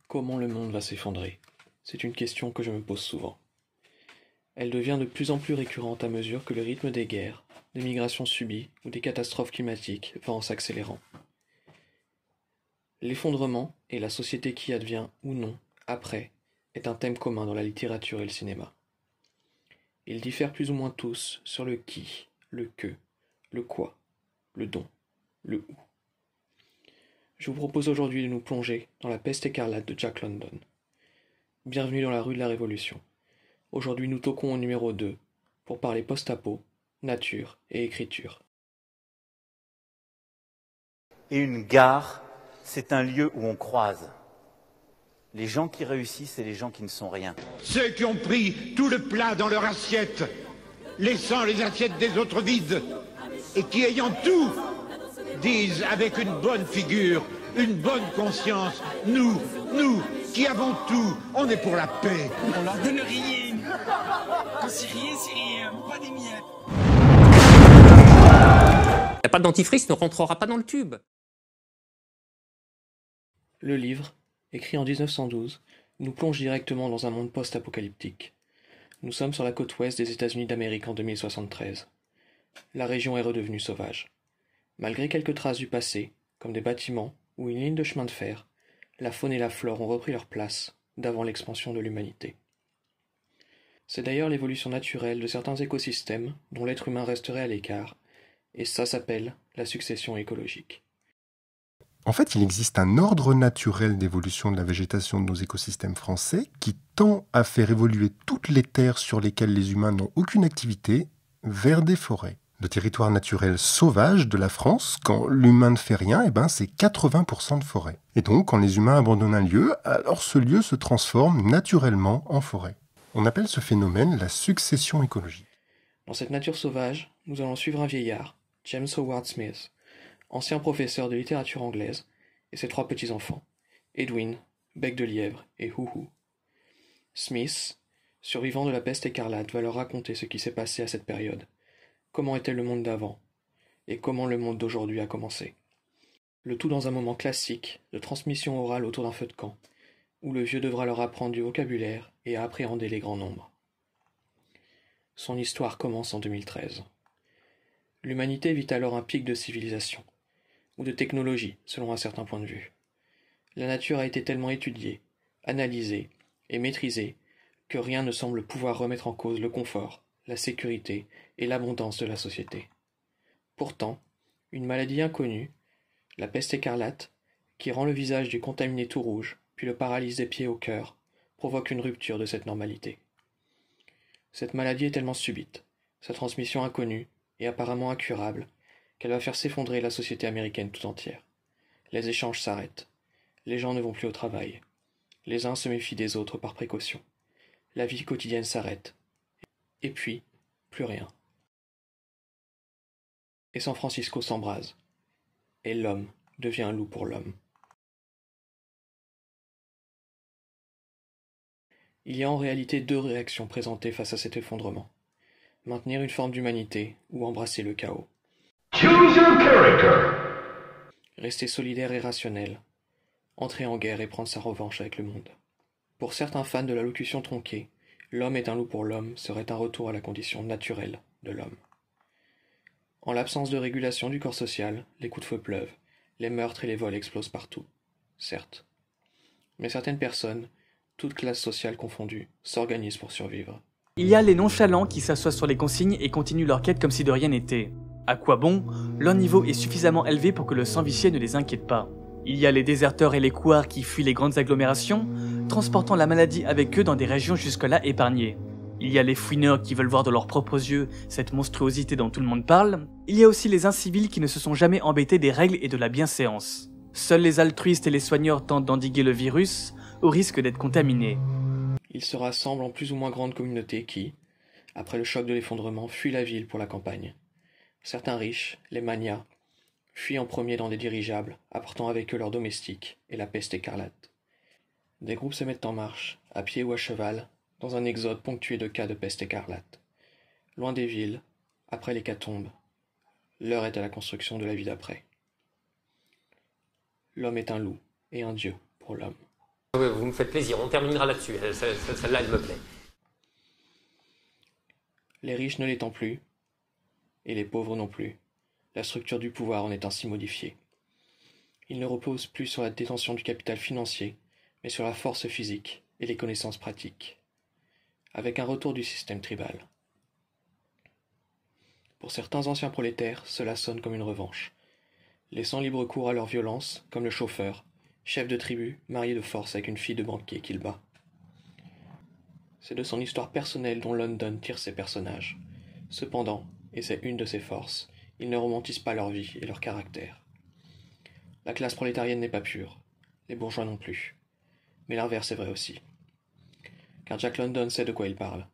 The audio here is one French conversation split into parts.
Comment le monde va s'effondrer? C'est une question que je me pose souvent. Elle devient de plus en plus récurrente à mesure que le rythme des guerres, des migrations subies ou des catastrophes climatiques va en s'accélérant. L'effondrement et la société qui advient ou non après est un thème commun dans la littérature et le cinéma. Ils diffèrent plus ou moins tous sur le qui, le que, le quoi, le dont, le où. Je vous propose aujourd'hui de nous plonger dans La peste écarlate de Jack London. Bienvenue dans la rue de la Révolution. Aujourd'hui nous toquons au numéro 2 pour parler post-apo, nature et écriture. Et une gare, c'est un lieu où on croise les gens qui réussissent et les gens qui ne sont rien. Ceux qui ont pris tout le plat dans leur assiette, laissant les assiettes des autres vides, et qui, ayant tout, disent avec une bonne figure, une bonne conscience, nous, qui avons tout, on est pour la paix. On leur donne rien. Quand c'est rien, pas des miettes. Il n'y a pas de dentifrice, ne rentrera pas dans le tube. Le livre, écrit en 1912, nous plonge directement dans un monde post-apocalyptique. Nous sommes sur la côte ouest des États-Unis d'Amérique en 2073. La région est redevenue sauvage. Malgré quelques traces du passé, comme des bâtiments ou une ligne de chemin de fer, la faune et la flore ont repris leur place d'avant l'expansion de l'humanité. C'est d'ailleurs l'évolution naturelle de certains écosystèmes dont l'être humain resterait à l'écart, et ça s'appelle la succession écologique. En fait, il existe un ordre naturel d'évolution de la végétation de nos écosystèmes français qui tend à faire évoluer toutes les terres sur lesquelles les humains n'ont aucune activité vers des forêts. Le territoire naturel sauvage de la France, quand l'humain ne fait rien, c'est 80% de forêt. Et donc, quand les humains abandonnent un lieu, alors ce lieu se transforme naturellement en forêt. On appelle ce phénomène la succession écologique. Dans cette nature sauvage, nous allons suivre un vieillard, James Howard Smith, ancien professeur de littérature anglaise, et ses 3 petits-enfants, Edwin, Bec de Lièvre et Hou-Hou. Smith, survivant de la peste écarlate, va leur raconter ce qui s'est passé à cette période, comment était le monde d'avant, et comment le monde d'aujourd'hui a commencé. Le tout dans un moment classique de transmission orale autour d'un feu de camp, où le vieux devra leur apprendre du vocabulaire et à appréhender les grands nombres. Son histoire commence en 2013. L'humanité vit alors un pic de civilisation, ou de technologie, selon un certain point de vue. La nature a été tellement étudiée, analysée et maîtrisée que rien ne semble pouvoir remettre en cause le confort, la sécurité et l'abondance de la société. Pourtant, une maladie inconnue, la peste écarlate, qui rend le visage du contaminé tout rouge, puis le paralyse des pieds au cœur, provoque une rupture de cette normalité. Cette maladie est tellement subite, sa transmission inconnue et apparemment incurable, qu'elle va faire s'effondrer la société américaine tout entière. Les échanges s'arrêtent. Les gens ne vont plus au travail. Les uns se méfient des autres par précaution. La vie quotidienne s'arrête. Et puis, plus rien. Et San Francisco s'embrase. Et l'homme devient un loup pour l'homme. Il y a en réalité 2 réactions présentées face à cet effondrement. Maintenir une forme d'humanité ou embrasser le chaos. Choose your character. Rester solidaire et rationnel. Entrer en guerre et prendre sa revanche avec le monde. Pour certains fans de la locution tronquée, l'homme est un loup pour l'homme serait un retour à la condition naturelle de l'homme. En l'absence de régulation du corps social, les coups de feu pleuvent, les meurtres et les vols explosent partout. Certes. Mais certaines personnes, toutes classes sociales confondues, s'organisent pour survivre. Il y a les nonchalants qui s'assoient sur les consignes et continuent leur quête comme si de rien n'était. À quoi bon? Leur niveau est suffisamment élevé pour que le sang vicié ne les inquiète pas. Il y a les déserteurs et les couards qui fuient les grandes agglomérations, transportant la maladie avec eux dans des régions jusque-là épargnées. Il y a les fouineurs qui veulent voir de leurs propres yeux cette monstruosité dont tout le monde parle. Il y a aussi les incivils qui ne se sont jamais embêtés des règles et de la bienséance. Seuls les altruistes et les soigneurs tentent d'endiguer le virus, au risque d'être contaminés. Ils se rassemblent en plus ou moins grande communauté qui, après le choc de l'effondrement, fuient la ville pour la campagne. Certains riches, les manias, fuient en premier dans des dirigeables, apportant avec eux leurs domestiques et la peste écarlate. Des groupes se mettent en marche, à pied ou à cheval, dans un exode ponctué de cas de peste écarlate. Loin des villes, après l'hécatombe, l'heure est à la construction de la vie d'après. L'homme est un loup et un dieu pour l'homme. Ouais, vous me faites plaisir, on terminera là-dessus, celle-là elle me plaît. Les riches ne l'étant plus, et les pauvres non plus, la structure du pouvoir en est ainsi modifiée. Il ne repose plus sur la détention du capital financier, mais sur la force physique et les connaissances pratiques, avec un retour du système tribal. Pour certains anciens prolétaires, cela sonne comme une revanche, laissant libre cours à leur violence, comme le chauffeur, chef de tribu, marié de force avec une fille de banquier qu'il bat. C'est de son histoire personnelle dont London tire ses personnages. Cependant, et c'est une de ses forces, ils ne romantisent pas leur vie et leur caractère. La classe prolétarienne n'est pas pure, les bourgeois non plus. Mais l'inverse est vrai aussi. Car Jack London sait de quoi il parle,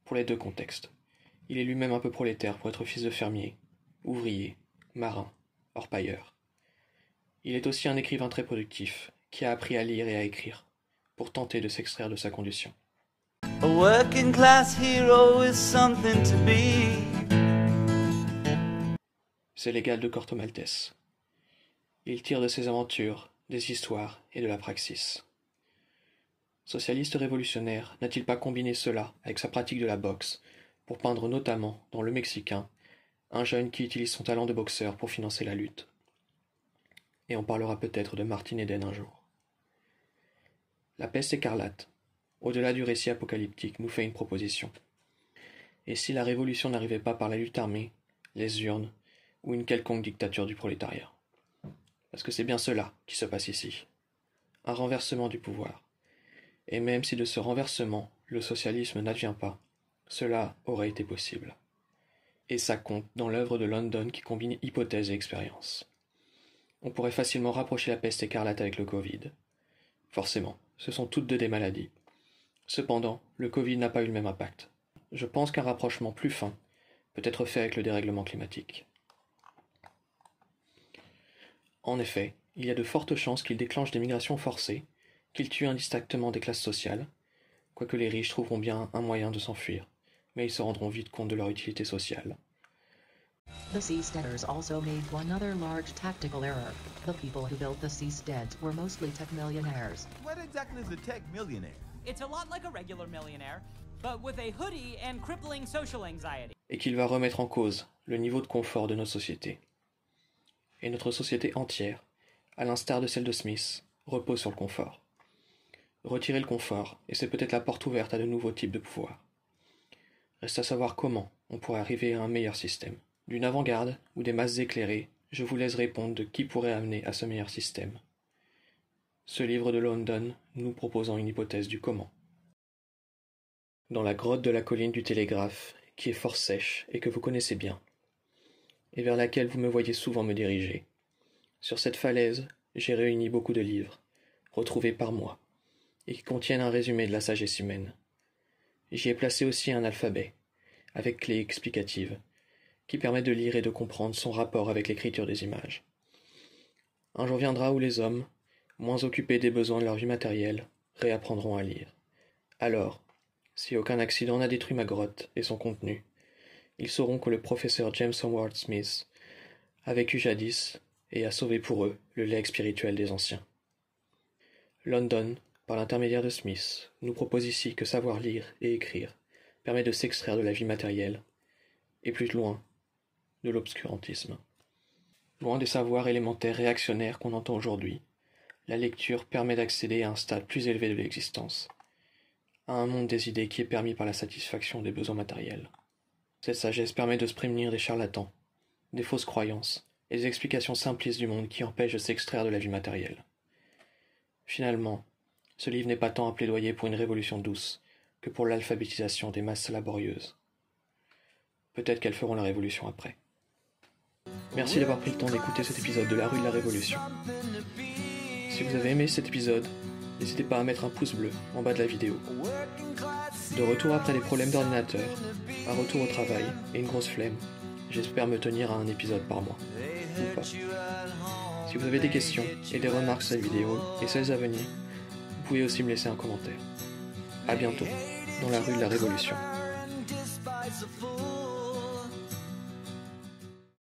pour les deux contextes. Il est lui-même un peu prolétaire pour être fils de fermier, ouvrier, marin, orpailleur. Il est aussi un écrivain très productif, qui a appris à lire et à écrire, pour tenter de s'extraire de sa condition. A working class hero is something to be. C'est l'égal de Corto Maltese. Il tire de ses aventures, des histoires et de la praxis. Socialiste révolutionnaire, n'a-t-il pas combiné cela avec sa pratique de la boxe, pour peindre notamment, dans Le Mexicain, un jeune qui utilise son talent de boxeur pour financer la lutte. Et on parlera peut-être de Martin Eden un jour. La peste écarlate, au-delà du récit apocalyptique, nous fait une proposition. Et si la révolution n'arrivait pas par la lutte armée, les urnes, ou une quelconque dictature du prolétariat? Parce que c'est bien cela qui se passe ici. Un renversement du pouvoir. Et même si de ce renversement, le socialisme n'advient pas, cela aurait été possible. Et ça compte dans l'œuvre de London qui combine hypothèse et expérience. On pourrait facilement rapprocher la peste écarlate avec le Covid. Forcément, ce sont toutes deux des maladies. Cependant, le Covid n'a pas eu le même impact. Je pense qu'un rapprochement plus fin peut être fait avec le dérèglement climatique. En effet, il y a de fortes chances qu'il déclenche des migrations forcées, qu'il tue indistinctement des classes sociales, quoique les riches trouveront bien un moyen de s'enfuir, mais ils se rendront vite compte de leur utilité sociale. The seasteaders also made one other large tactical error. The people who built the seasteads were mostly tech millionaires. What exactly is a tech millionaire? It's a lot like a regular millionaire, but with a hoodie and crippling social anxiety. Et qu'il va remettre en cause le niveau de confort de nos sociétés. Et notre société entière, à l'instar de celle de Smith, repose sur le confort. Retirer le confort, et c'est peut-être la porte ouverte à de nouveaux types de pouvoir. Reste à savoir comment on pourrait arriver à un meilleur système. D'une avant-garde ou des masses éclairées, je vous laisse répondre de qui pourrait amener à ce meilleur système. Ce livre de London nous proposant une hypothèse du comment. Dans la grotte de la colline du Télégraphe, qui est fort sèche et que vous connaissez bien, et vers laquelle vous me voyez souvent me diriger. Sur cette falaise, j'ai réuni beaucoup de livres, retrouvés par moi, et qui contiennent un résumé de la sagesse humaine. J'y ai placé aussi un alphabet, avec clé explicative, qui permet de lire et de comprendre son rapport avec l'écriture des images. Un jour viendra où les hommes, moins occupés des besoins de leur vie matérielle, réapprendront à lire. Alors, si aucun accident n'a détruit ma grotte et son contenu, ils sauront que le professeur James Howard Smith a vécu jadis et a sauvé pour eux le legs spirituel des anciens. London, par l'intermédiaire de Smith, nous propose ici que savoir lire et écrire permet de s'extraire de la vie matérielle, et plus loin, de l'obscurantisme. Loin des savoirs élémentaires réactionnaires qu'on entend aujourd'hui, la lecture permet d'accéder à un stade plus élevé de l'existence, à un monde des idées qui est permis par la satisfaction des besoins matériels. Cette sagesse permet de se prémunir des charlatans, des fausses croyances et des explications simplistes du monde qui empêchent de s'extraire de la vie matérielle. Finalement, ce livre n'est pas tant un plaidoyer pour une révolution douce que pour l'alphabétisation des masses laborieuses. Peut-être qu'elles feront la révolution après. Merci d'avoir pris le temps d'écouter cet épisode de La Rue de la Révolution. Si vous avez aimé cet épisode, n'hésitez pas à mettre un pouce bleu en bas de la vidéo. De retour après des problèmes d'ordinateur, un retour au travail et une grosse flemme, j'espère me tenir à un épisode par mois. Ou pas. Si vous avez des questions et des remarques sur cette vidéo et celles à venir, vous pouvez aussi me laisser un commentaire. A bientôt, dans La Rue de la Révolution.